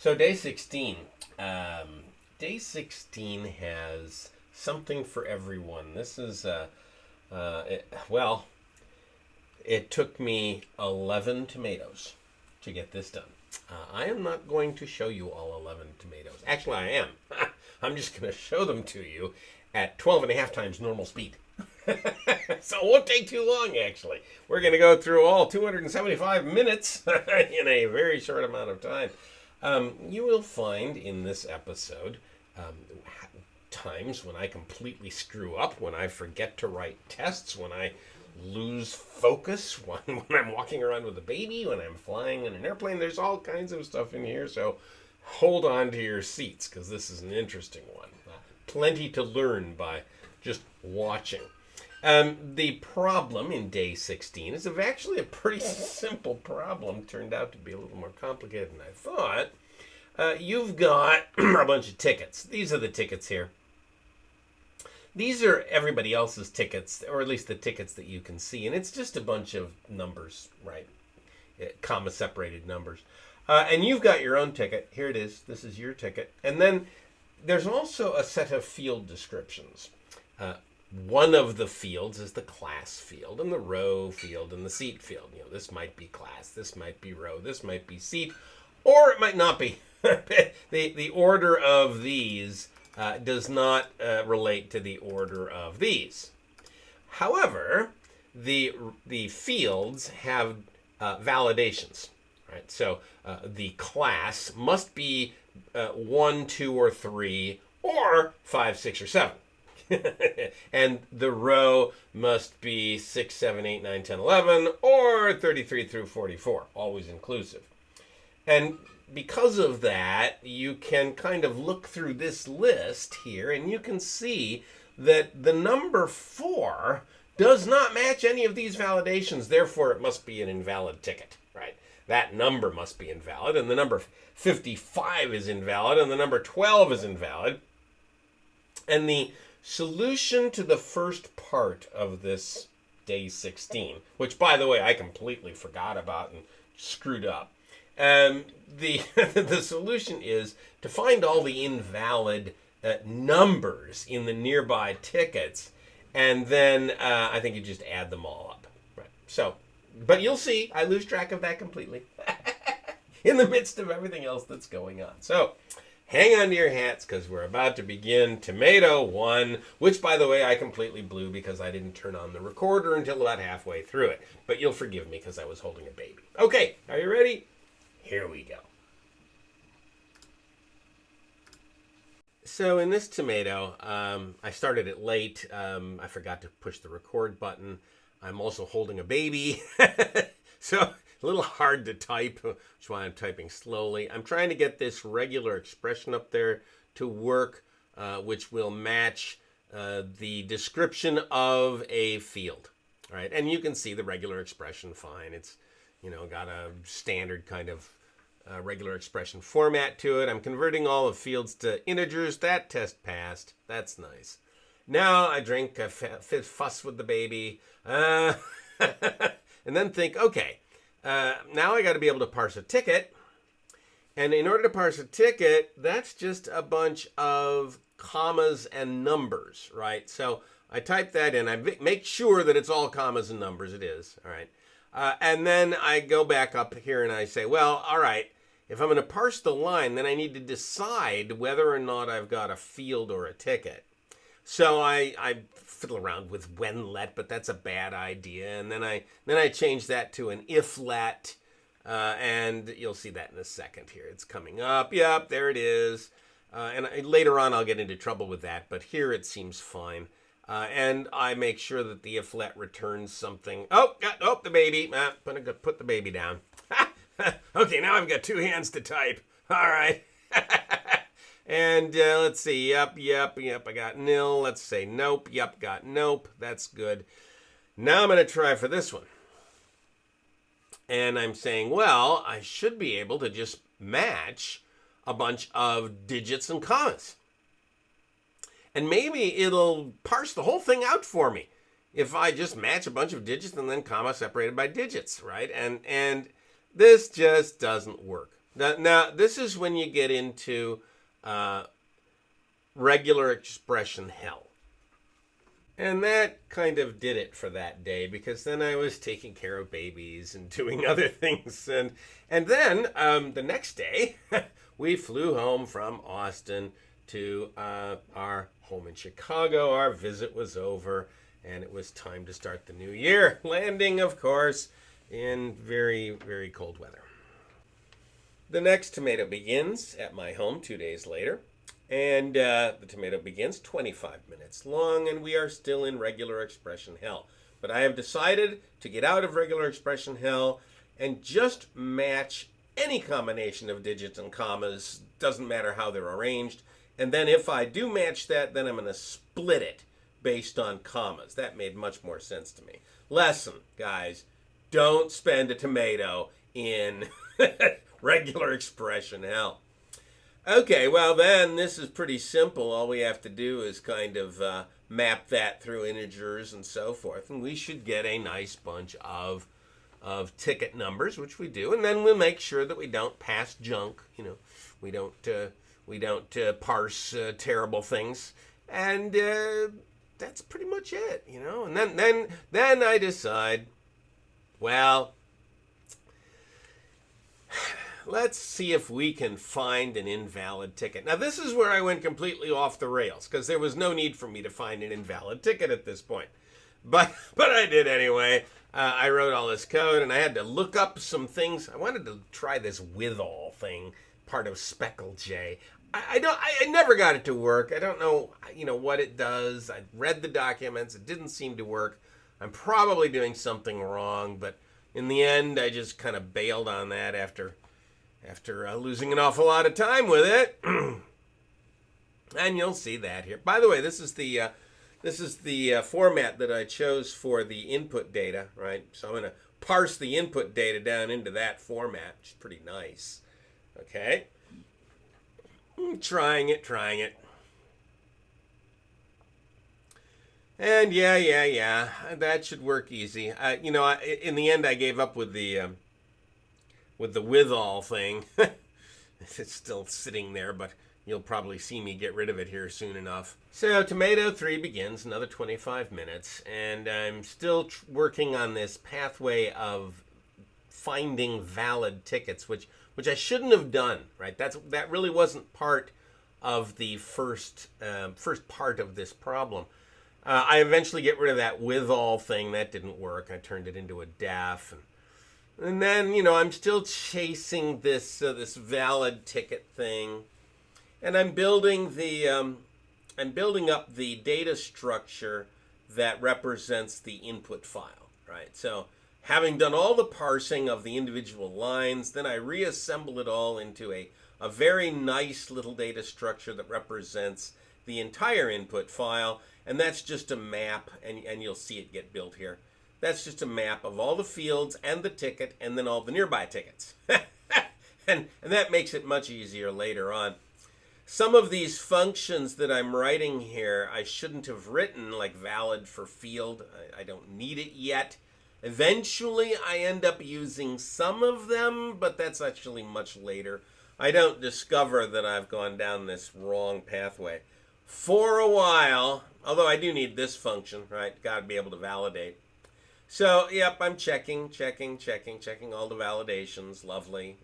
So day 16. Day 16 has something for everyone. This is, it took me 11 tomatoes to get this done. I am not going to show you all 11 tomatoes. Actually, I am. I'm just going to show them to you at 12 and a half times normal speed. So it won't take too long, actually. We're going to go through all 275 minutes in a very short amount of time. You will find in this episode times when I completely screw up, when I forget to write tests, when I lose focus, when I'm walking around with a baby, when I'm flying in an airplane. There's all kinds of stuff in here, so hold on to your seats because this is an interesting one. Plenty to learn by just watching. The problem in day 16 is actually a pretty simple problem. Turned out to be a little more complicated than I thought. You've got a bunch of tickets. These are the tickets here. These are everybody else's tickets, or at least the tickets that you can see. And it's just a bunch of numbers, right? Comma-separated numbers. And you've got your own ticket. Here it is. This is your ticket. And then there's also a set of field descriptions. One of the fields is the class field, and the row field, and the seat field. You know, this might be class, this might be row, this might be seat, or it might not be. The order of these does not relate to the order of these. However, the fields have validations. Right? So the class must be 1, 2, or 3, or 5, 6, or 7. And the row must be 6, 7, 8, 9, 10, 11, or 33 through 44, always inclusive. And because of that, you can kind of look through this list here, and you can see that the number 4 does not match any of these validations. Therefore, it must be an invalid ticket, right? That number must be invalid, and the number 55 is invalid, and the number 12 is invalid. And the solution to the first part of this day 16, which, by the way, I completely forgot about and screwed up. The solution is to find all the invalid numbers in the nearby tickets, and then I think you just add them all up. Right. So, but you'll see, I lose track of that completely in the midst of everything else that's going on. So, hang on to your hats because we're about to begin Tomato 1, which, by the way, I completely blew because I didn't turn on the recorder until about halfway through it. But you'll forgive me because I was holding a baby. Okay, are you ready? Here we go. So in this tomato, I started it late. I forgot to push the record button. I'm also holding a baby. So a little hard to type, which is why I'm typing slowly. I'm trying to get this regular expression up there to work, which will match the description of a field. All right, and you can see the regular expression fine. It's, got a standard kind of regular expression format to it. I'm converting all the fields to integers. That test passed. That's nice. Now I drink a fuss with the baby. And then think, okay, now I got to be able to parse a ticket. And in order to parse a ticket, that's just a bunch of commas and numbers, right? So I type that in. I make sure that it's all commas and numbers. It is, all right. And then I go back up here and I say, well, all right, if I'm going to parse the line, then I need to decide whether or not I've got a field or a ticket. So I fiddle around with when-let, but that's a bad idea. And then I change that to an if-let, and you'll see that in a second here. It's coming up. Yep, there it is. And later on I'll get into trouble with that, but here it seems fine. And I make sure that the if-let returns something. Oh, the baby. I'm going to put the baby down. Okay, now I've got 2 hands to type. All right. And let's see. Yep. I got nil. Let's say nope. Yep, got nope. That's good. Now I'm going to try for this one. And I'm saying, well, I should be able to just match a bunch of digits and commas. And maybe it'll parse the whole thing out for me if I just match a bunch of digits and then comma separated by digits, right? And this just doesn't work. Now, this is when you get into uh, regular expression hell. And that kind of did it for that day because then I was taking care of babies and doing other things. And then the next day, we flew home from Austin to our home in Chicago. Our visit was over, and it was time to start the new year. Landing, of course, in very, very cold weather. The next tomato begins at my home 2 days later. And the tomato begins 25 minutes long, and we are still in regular expression hell. But I have decided to get out of regular expression hell and just match any combination of digits and commas, doesn't matter how they're arranged. And then if I do match that, then I'm going to split it based on commas. That made much more sense to me. Lesson, guys, don't spend a tomato in regular expression hell. Okay, well then this is pretty simple. All we have to do is kind of map that through integers and so forth, and we should get a nice bunch of ticket numbers, which we do, and then we'll make sure that we don't pass junk. You know, we don't parse terrible things, and that's pretty much it. You know, and then I decide, well, let's see if we can find an invalid ticket. Now, this is where I went completely off the rails because there was no need for me to find an invalid ticket at this point. But I did anyway. I wrote all this code, and I had to look up some things. I wanted to try this with all thing, part of Speckle J. I never got it to work. I don't know, what it does. I read the documents. It didn't seem to work. I'm probably doing something wrong, but in the end, I just kind of bailed on that after losing an awful lot of time with it. And you'll see that here. By the way, this is the format that I chose for the input data, right? So I'm going to parse the input data down into that format, which is pretty nice. Okay. Trying it. And yeah, that should work easy. In the end, I gave up with the with all thing. It's still sitting there, but you'll probably see me get rid of it here soon enough. So tomato 3 begins another 25 minutes, and I'm still working on this pathway of finding valid tickets, which I shouldn't have done, right? That really wasn't part of the first part of this problem. I eventually get rid of that with all thing. That didn't work. I turned it into a def, and then I'm still chasing this valid ticket thing, and I'm building up the data structure that represents the input file, right? So having done all the parsing of the individual lines, then I reassemble it all into a very nice little data structure that represents the entire input file, and that's just a map, and you'll see it get built here. That's just a map of all the fields and the ticket and then all the nearby tickets. and that makes it much easier later on. Some of these functions that I'm writing here, I shouldn't have written, like valid for field. I don't need it yet. Eventually, I end up using some of them, but that's actually much later. I don't discover that I've gone down this wrong pathway. For a while, although I do need this function, right? Got to be able to validate. So, yep, I'm checking all the validations. Lovely,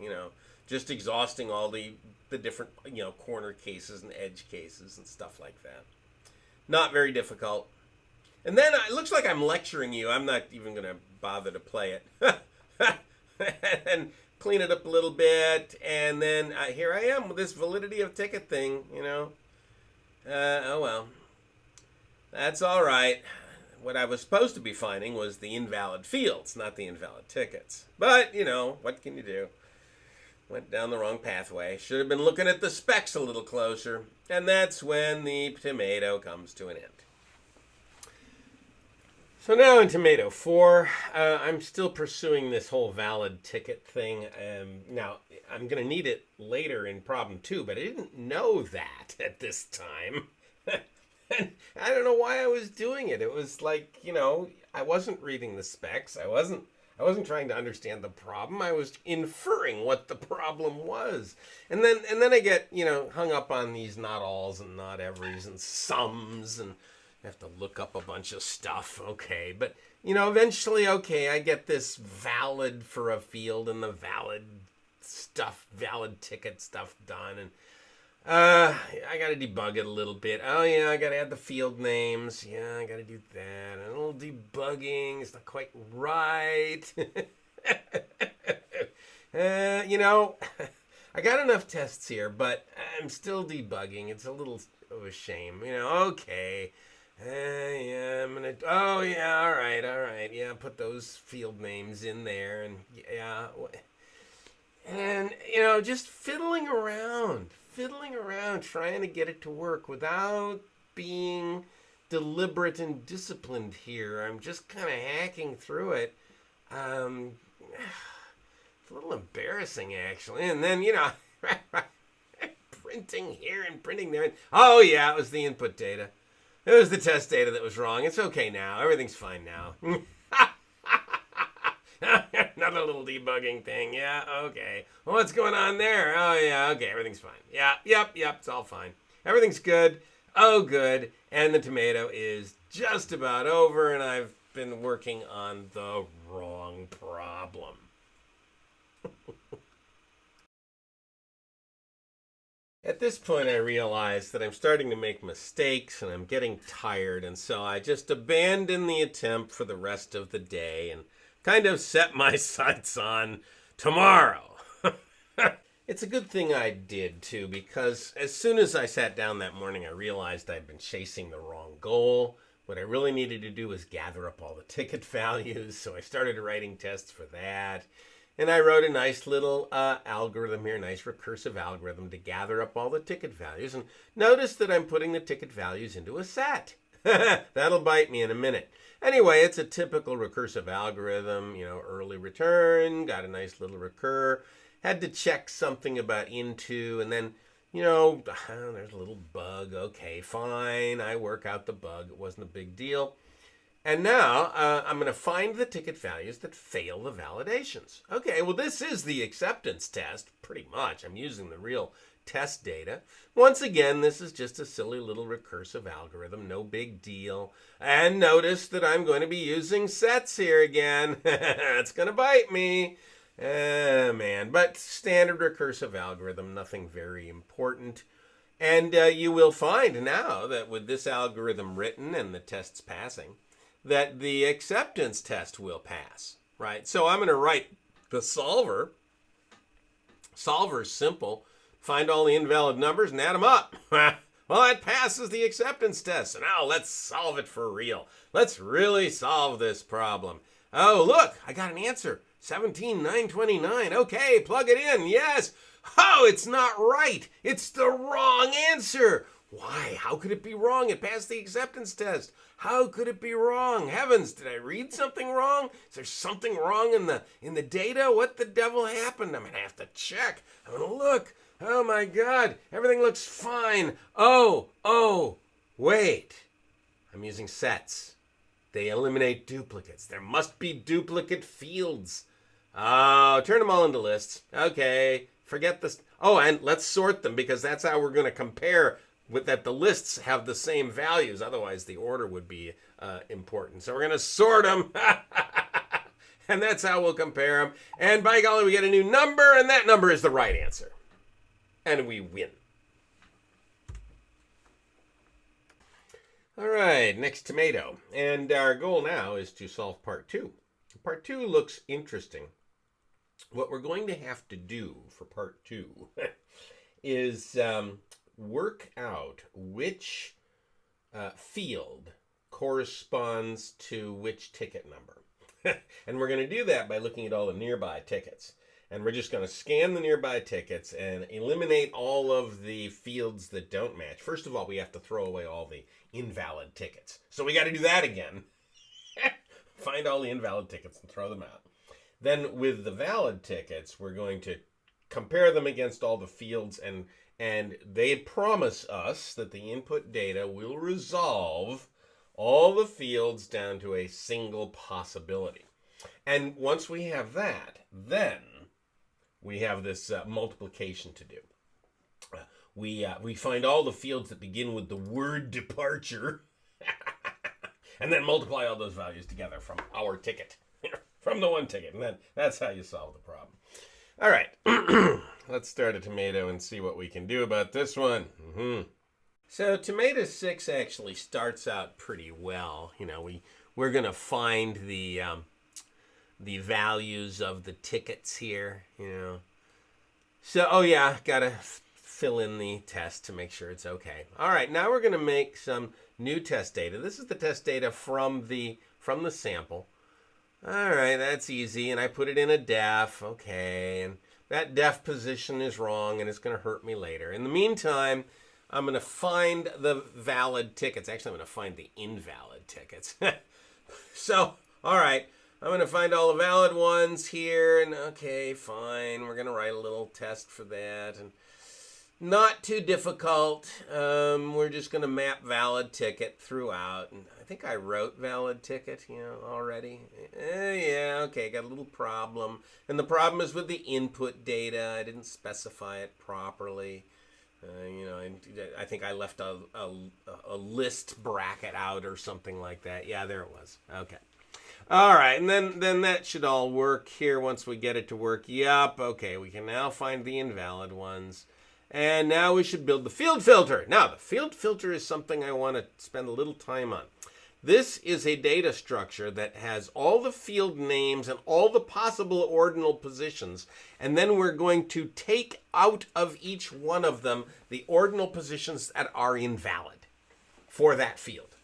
just exhausting all the different, corner cases and edge cases and stuff like that. Not very difficult. And then it looks like I'm lecturing you. I'm not even going to bother to play it. And clean it up a little bit. And then here I am with this validity of ticket thing, Oh, well. That's all right. What I was supposed to be finding was the invalid fields, not the invalid tickets. But, what can you do? Went down the wrong pathway. Should have been looking at the specs a little closer. And that's when the tomato comes to an end. So now in tomato 4, I'm still pursuing this whole valid ticket thing. Now, I'm going to need it later in problem 2, but I didn't know that at this time. And I don't know why I was doing it. It was like, I wasn't reading the specs. I wasn't I wasn't trying to understand the problem. I was inferring what the problem was. And then I get, hung up on these not alls and not everys and sums, and I have to look up a bunch of stuff. Okay, but eventually, okay, I get this valid for a field and the valid ticket stuff done, and I gotta debug it a little bit. Oh yeah, I gotta add the field names. Yeah, I gotta do that. And a little debugging. It's not quite right. I got enough tests here, but I'm still debugging. It's a little of a shame. Okay. Yeah, I'm gonna. Oh yeah, all right. Yeah, put those field names in there, and yeah, and just fiddling around, trying to get it to work without being deliberate and disciplined here. I'm just kind of hacking through it. It's a little embarrassing, actually. And then, printing here and printing there. Oh, yeah, it was the input data. It was the test data that was wrong. It's okay now. Everything's fine now. Another little debugging thing. Yeah, okay. Well, what's going on there? Oh, yeah, okay, everything's fine. Yeah, yep, it's all fine. Everything's good. Oh, good. And the tomato is just about over, and I've been working on the wrong problem. At this point, I realize that I'm starting to make mistakes and I'm getting tired, and so I just abandon the attempt for the rest of the day and kind of set my sights on tomorrow. It's a good thing I did, too, because as soon as I sat down that morning, I realized I'd been chasing the wrong goal. What I really needed to do was gather up all the ticket values, so I started writing tests for that. And I wrote a nice little algorithm here, a nice recursive algorithm to gather up all the ticket values. And notice that I'm putting the ticket values into a set. That'll bite me in a minute. Anyway, it's a typical recursive algorithm, early return, got a nice little recur. Had to check something about into, and then, there's a little bug. Okay, fine. I work out the bug. It wasn't a big deal. And now I'm going to find the ticket values that fail the validations. Okay, well, this is the acceptance test, pretty much. I'm using the real test data. Once again, this is just a silly little recursive algorithm, no big deal. And notice that I'm going to be using sets here again. It's going to bite me. Man, but standard recursive algorithm, nothing very important. And you will find now that with this algorithm written and the tests passing, that the acceptance test will pass, right? So I'm going to write the solver. Solver's simple. Find all the invalid numbers and add them up. Well, that passes the acceptance test. So now let's solve it for real. Let's really solve this problem. Oh, look, I got an answer. 17,929. Okay, plug it in. Yes. Oh, it's not right. It's the wrong answer. Why? How could it be wrong? It passed the acceptance test. How could it be wrong? Heavens, did I read something wrong? Is there something wrong in the data? What the devil happened? I'm going to have to check. I'm going to look. Oh my God, everything looks fine. Oh, wait. I'm using sets. They eliminate duplicates. There must be duplicate fields. Oh, turn them all into lists. Okay, forget this. Oh, and let's sort them because that's how we're going to compare with that the lists have the same values. Otherwise, the order would be important. So we're going to sort them. And that's how we'll compare them. And by golly, we get a new number, and that number is the right answer. And we win. All right, next tomato. And our goal now is to solve part 2. Part 2 looks interesting. What we're going to have to do for part 2 is work out which field corresponds to which ticket number. And we're going to do that by looking at all the nearby tickets. And we're just going to scan the nearby tickets and eliminate all of the fields that don't match. First of all, we have to throw away all the invalid tickets. So we got to do that again. Find all the invalid tickets and throw them out. Then with the valid tickets, we're going to compare them against all the fields, and they promise us that the input data will resolve all the fields down to a single possibility. And once we have that, then we have this multiplication to do. We find all the fields that begin with the word departure, and then multiply all those values together from our ticket, from the one ticket, and then that's how you solve the problem. All right, let's start a tomato and see what we can do about this one. So tomato 6 actually starts out pretty well. We're gonna find the values of the tickets here. So gotta fill in the test to make sure it's okay. All right, now we're gonna make some new test data. This is the test data from the sample. All right, that's easy, and I put it in a def. Okay, and that def position is wrong, and it's gonna hurt me later. In the meantime, I'm going to find the valid tickets. Actually, I'm going to find the invalid tickets. So, all right, I'm going to find all the valid ones here. And okay, fine. We're going to write a little test for that. And not too difficult. We're just going to map valid ticket throughout. And I think I wrote valid ticket, already. Yeah, okay, got a little problem. And the problem is with the input data. I didn't specify it properly. I think I left a list bracket out or something like that. Yeah, there it was. Okay. All right, and then that should all work here once we get it to work. Yup, okay, we can now find the invalid ones. And now we should build the field filter. Now, the field filter is something I want to spend a little time on. This is a data structure that has all the field names and all the possible ordinal positions, and then we're going to take out of each one of them the ordinal positions that are invalid for that field.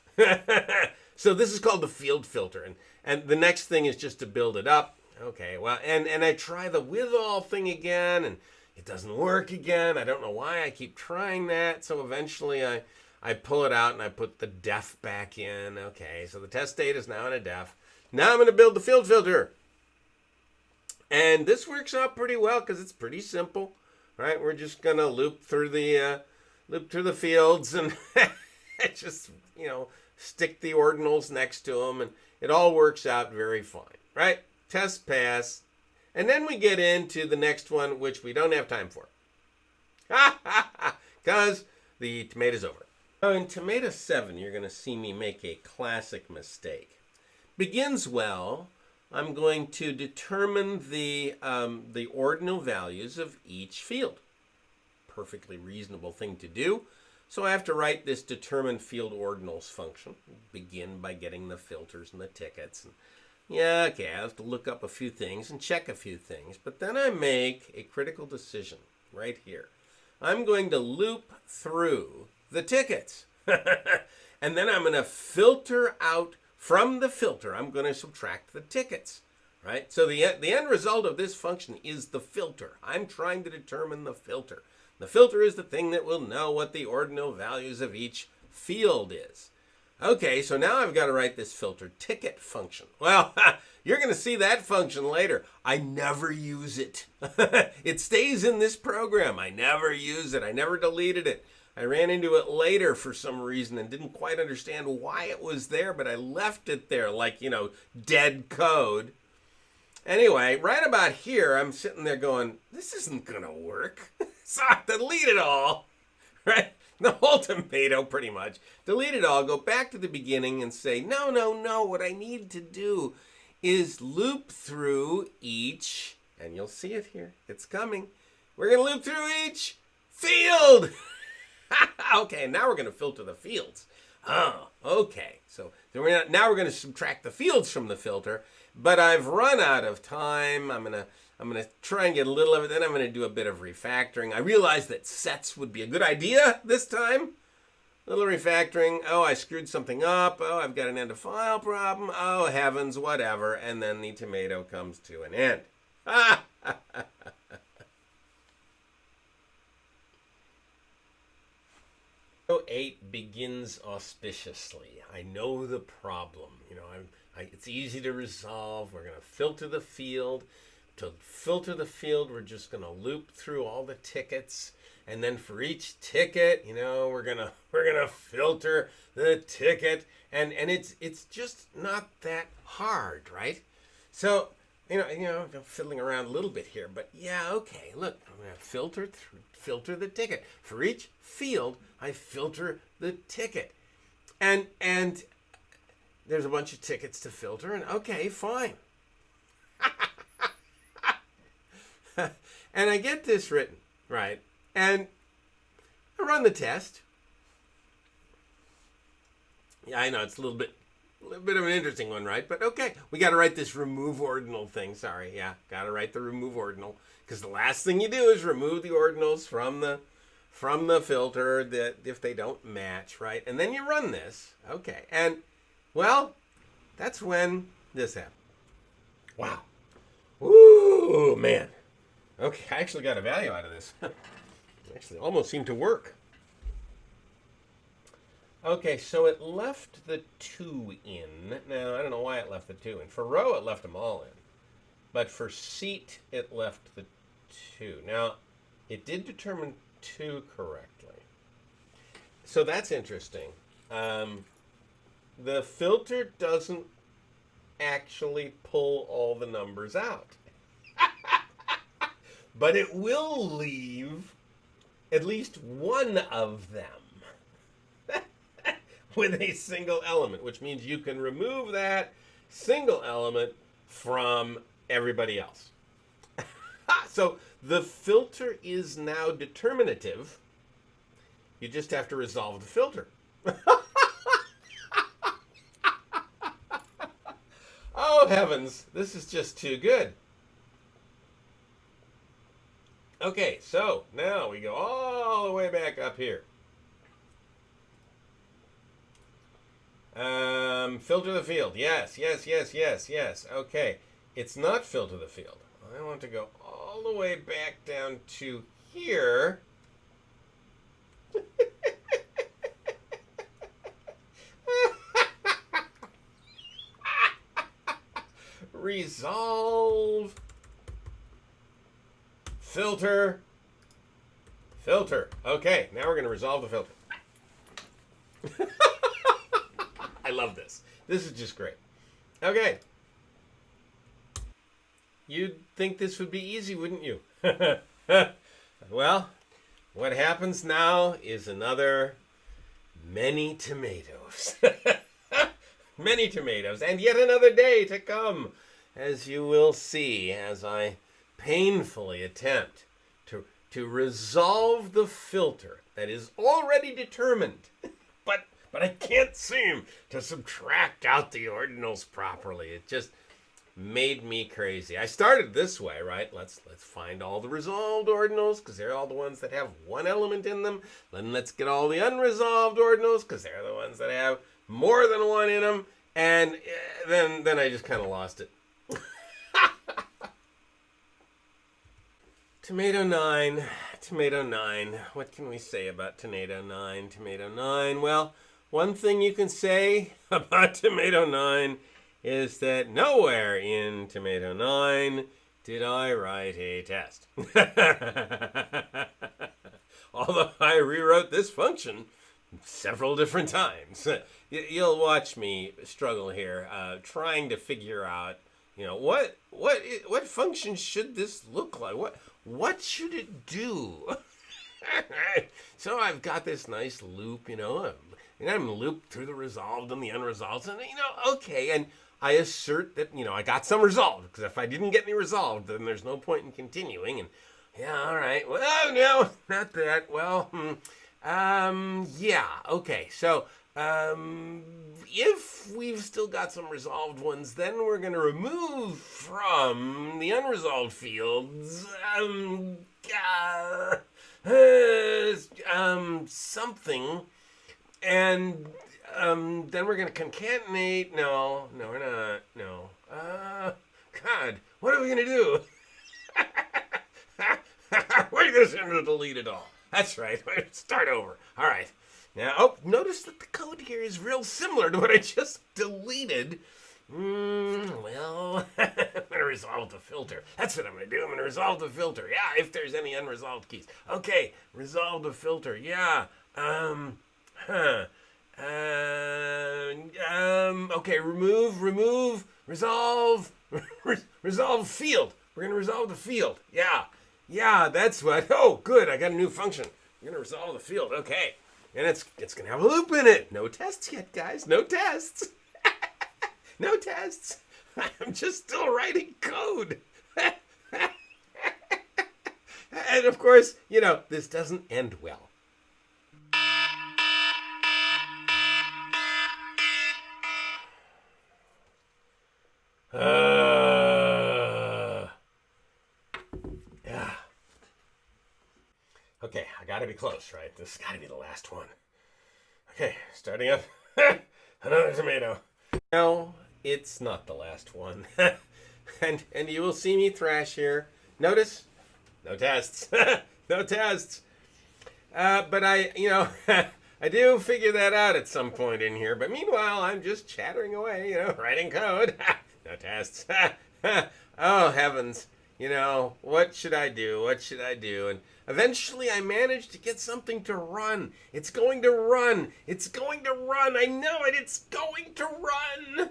So this is called the field filter, and the next thing is just to build it up. Okay, well, and I try the with all thing again, and it doesn't work again. I don't know why I keep trying that, so eventually I pull it out and I put the def back in. Okay, so the test data is now in a def. Now I'm going to build the field filter. And this works out pretty well because it's pretty simple. Right? We're just going to loop through the fields and just, stick the ordinals next to them. And it all works out very fine. Right? Test pass. And then we get into the next one, which we don't have time for. Because the tomato's over. Now in tomato 7, you're going to see me make a classic mistake. Begins well. I'm going to determine the ordinal values of each field. Perfectly reasonable thing to do. So I have to write this determine field ordinals function. Begin by getting the filters and the tickets. And yeah, okay, I have to look up a few things and check a few things. But then I make a critical decision right here. I'm going to loop through the tickets. And then I'm going to filter out from the filter. I'm going to subtract the tickets. Right? So the end result of this function is the filter. I'm trying to determine the filter. The filter is the thing that will know what the ordinal values of each field is. Okay, so now I've got to write this filter ticket function. Well, you're going to see that function later. I never use it. It stays in this program. I never use it. I never deleted it. I ran into it later for some reason and didn't quite understand why it was there, but I left it there like, dead code. Anyway, right about here, I'm sitting there going, this isn't going to work. So I delete it all, right? The whole tomato, pretty much. Delete it all, go back to the beginning and say, no. What I need to do is loop through each, and you'll see it here. It's coming. We're going to loop through each field. Okay, now we're going to filter the fields. Oh, okay. So now we're going to subtract the fields from the filter, but I've run out of time. I'm going to try and get a little of it, then I'm going to do a bit of refactoring. I realized that sets would be a good idea this time. A little refactoring. Oh, I screwed something up. Oh, I've got an end of file problem. Oh, heavens, whatever. And then the tomato comes to an end. 8 begins auspiciously. I know the problem. It's easy to resolve. We're going to filter the field. To filter the field, we're just going to loop through all the tickets, and then for each ticket, we're gonna filter the ticket, and it's just not that hard, right? So, I'm fiddling around a little bit here, but yeah, okay. Look, I'm going to filter the ticket. For each field, I filter the ticket. And there's a bunch of tickets to filter, and okay, fine. And I get this written, right? And I run the test. Yeah, I know it's a little bit of an interesting one, right? But okay, we got to write this remove ordinal thing. Sorry, yeah, got to write the remove ordinal because the last thing you do is remove the ordinals from the filter that if they don't match, right? And then you run this, okay, and well, that's when this happened. Wow, ooh man, okay, I actually got a value out of this. Actually, almost seemed to work. Okay, so it left the 2 in. Now, I don't know why it left the 2 in. For row, it left them all in. But for seat, it left the 2. Now, it did determine 2 correctly. So that's interesting. The filter doesn't actually pull all the numbers out. But it will leave at least one of them with a single element, which means you can remove that single element from everybody else. So the filter is now determinative. You just have to resolve the filter. Oh, heavens. This is just too good. Okay, so now we go all the way back up here. Filter the field. Yes. Okay. It's not filter the field. I want to go all the way back down to here. Resolve. Filter. Okay, now we're going to resolve the filter. I love this. This is just great. Okay. You'd think this would be easy, wouldn't you? Well, what happens now is another many tomatoes. Many tomatoes, and yet another day to come, as you will see, as I painfully attempt to resolve the filter that is already determined. But I can't seem to subtract out the ordinals properly. It just made me crazy. I started this way, right? Let's find all the resolved ordinals because they're all the ones that have one element in them. Then let's get all the unresolved ordinals because they're the ones that have more than one in them. And then I just kind of lost it. Tomato 9. What can we say about Tomato 9? Well, one thing you can say about Tomato 9 is that nowhere in Tomato 9 did I write a test. Although I rewrote this function several different times. You'll watch me struggle here, trying to figure out, what function should this look like? What should it do? So I've got this nice loop, and I'm looped through the resolved and the unresolved, and okay, and I assert that I got some resolved, because if I didn't get any resolved, then there's no point in continuing. And yeah, all right, well, no, not that. Well, yeah, okay. So if we've still got some resolved ones, then we're going to remove from the unresolved fields something, and then we're going to concatenate. No, we're not. No. God, what are we going to do? We're just going to delete it all. That's right. Start over. All right. Now, notice that the code here is real similar to what I just deleted. Well, I'm going to resolve the filter. That's what I'm going to do. I'm going to resolve the filter. Yeah, if there's any unresolved keys. Okay, resolve the filter. Yeah. Okay, remove, resolve, Resolve field. We're going to resolve the field. Yeah. Yeah, that's what. Oh, good. I got a new function. We're going to resolve the field. Okay. And it's going to have a loop in it. No tests yet, guys. No tests. No tests. I'm just still writing code. And of course, this doesn't end well. Yeah. Okay, I gotta be close, right? This has gotta be the last one. Okay, starting up. Another tomato. No, it's not the last one. and you will see me thrash here. Notice, no tests. No tests. But I I do figure that out at some point in here. But meanwhile, I'm just chattering away, writing code. No tests. Oh, heavens. What should I do? What should I do? And eventually I managed to get something to run. It's going to run. It's going to run. I know it. It's going to run.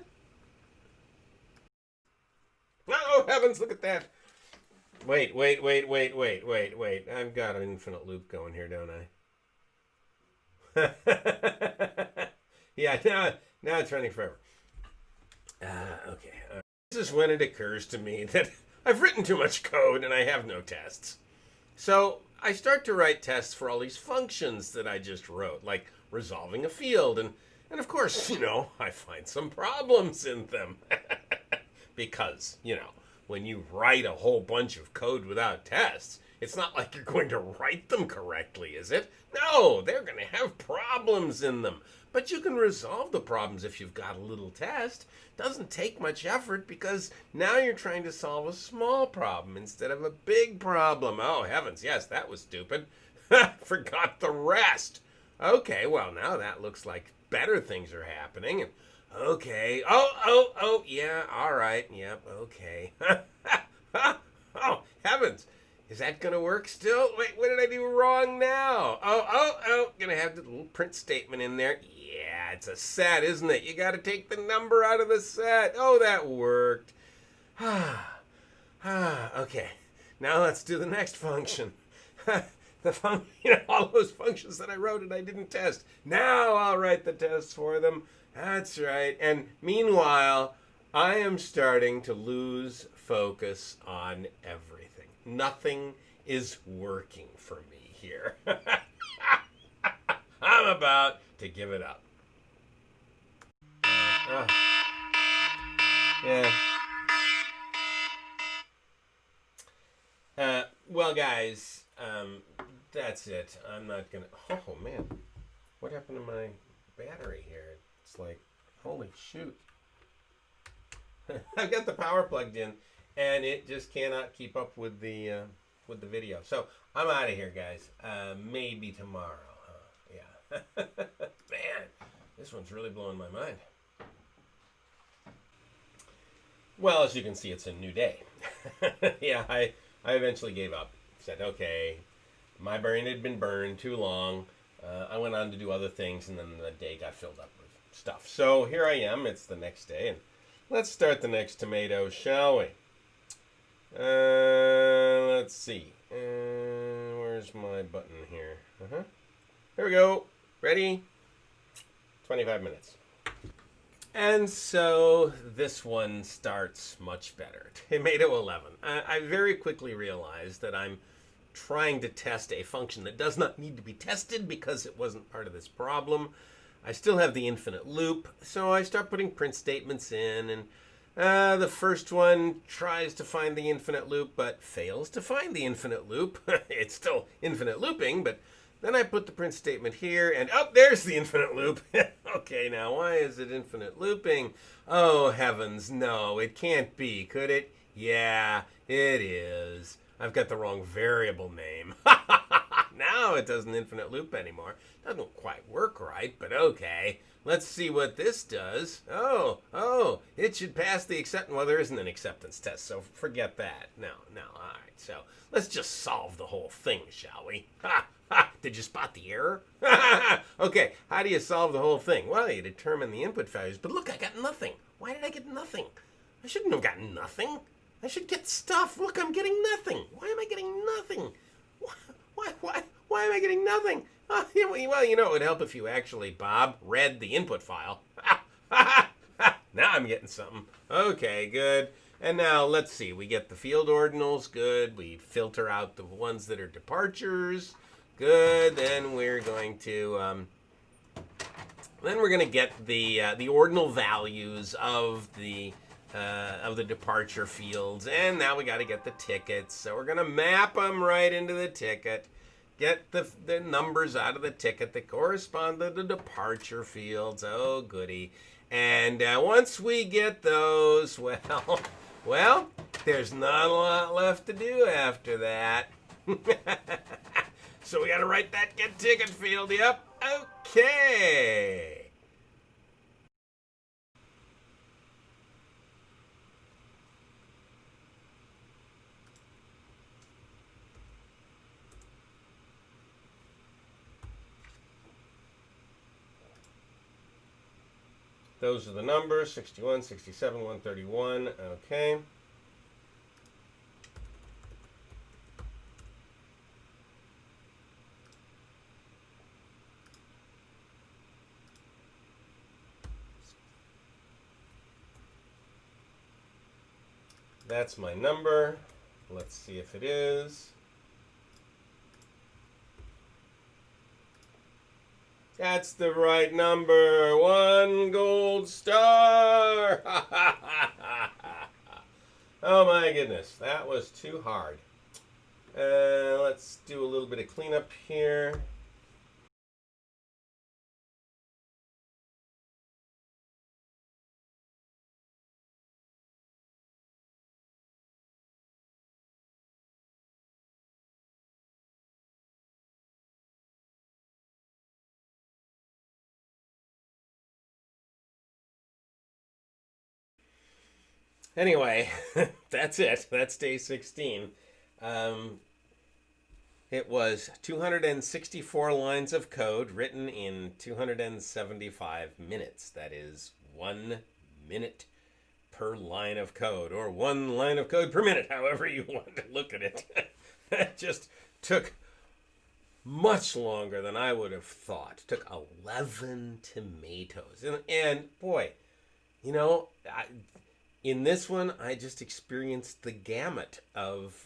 Oh, heavens, look at that. Wait. I've got an infinite loop going here, don't I? Yeah, now it's running forever. Okay. This is when it occurs to me that I've written too much code and I have no tests. So I start to write tests for all these functions that I just wrote, like resolving a field. And of course, I find some problems in them. Because, when you write a whole bunch of code without tests, it's not like you're going to write them correctly, is it? No, they're going to have problems in them. But you can resolve the problems if you've got a little test. Doesn't take much effort because now you're trying to solve a small problem instead of a big problem. Oh, heavens, yes, that was stupid. Forgot the rest. Okay, well, now that looks like better things are happening. And okay. Oh, yeah, all right. Yep, okay. Oh, heavens. Is that going to work still? Wait, what did I do wrong now? Oh, going to have the little print statement in there. Yeah, it's a set, isn't it? You got to take the number out of the set. Oh, that worked. Okay. Now let's do the next function. All those functions that I wrote and I didn't test. Now I'll write the tests for them. That's right. And meanwhile, I am starting to lose focus on everything. Nothing is working for me here. I'm about to give it up. Yeah. Well, guys, that's it. I'm not gonna. Oh man, what happened to my battery here? It's like, holy shoot! I've got the power plugged in, and it just cannot keep up with the video. So I'm out of here, guys. Maybe tomorrow. Yeah. Man, this one's really blowing my mind. Well, as you can see, it's a new day. Yeah, I eventually gave up. Said, okay, my brain had been burned too long. I went on to do other things, and then the day got filled up with stuff. So here I am. It's the next day, and let's start the next tomato, shall we? Let's see. Where's my button here? Here we go. Ready? 25 minutes. And so this one starts much better. Tomato 11. I very quickly realized that I'm trying to test a function that does not need to be tested because it wasn't part of this problem. I still have the infinite loop, so I start putting print statements in, and the first one tries to find the infinite loop, but fails to find the infinite loop. It's still infinite looping, but then I put the print statement here, and there's the infinite loop. Okay, now why is it infinite looping? Oh, heavens, no, it can't be, could it? Yeah, it is. I've got the wrong variable name. Now it doesn't infinite loop anymore. Doesn't quite work right, but okay. Let's see what this does. Oh, it should pass the acceptance. Well, there isn't an acceptance test, so forget that. No, all right. So let's just solve the whole thing, shall we? Did you spot the error? Okay, how do you solve the whole thing? Well, you determine the input values, but look, I got nothing. Why did I get nothing? I shouldn't have gotten nothing. I should get stuff. Look, I'm getting nothing. Why am I getting nothing? Why am I getting nothing? Well, you know, it would help if you actually, Bob, read the input file. Now I'm getting something. Okay, good. And now let's see. We get the field ordinals. Good. We filter out the ones that are departures. Good. Then we're going to get the ordinal values of the departure fields, and now we got to get the tickets. So we're gonna map them right into the ticket. Get the numbers out of the ticket that correspond to the departure fields. Oh, goody. And once we get those, well, there's not a lot left to do after that. So we got to write that get ticket field. Yep. Okay. Those are the numbers, 61, 67, 131. Okay. That's my number. Let's see if it is. That's the right number. 1 gold star. Oh my goodness, that was too hard. Let's do a little bit of cleanup here. Anyway, that's it. That's day 16. It was 264 lines of code written in 275 minutes. That is 1 minute per line of code, or 1 line of code per minute, however you want to look at it. It just took much longer than I would have thought. It took 11 tomatoes. And boy, you know, in this one, I just experienced the gamut of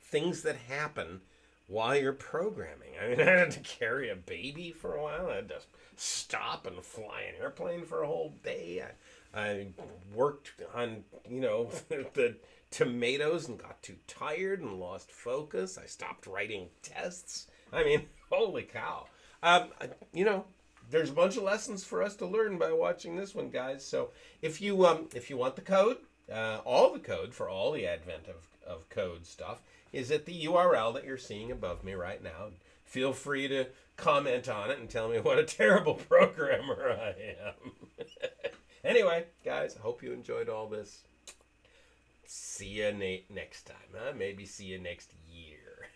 things that happen while you're programming. I mean, I had to carry a baby for a while. I had to stop and fly an airplane for a whole day. I worked on, the tomatoes and got too tired and lost focus. I stopped writing tests. I mean, holy cow. There's a bunch of lessons for us to learn by watching this one, guys. So if you want the code, all the code for all the advent of code stuff is at the URL that you're seeing above me right now. Feel free to comment on it and tell me what a terrible programmer I am. Anyway, guys, I hope you enjoyed all this. See you next time, huh? Maybe see you next year.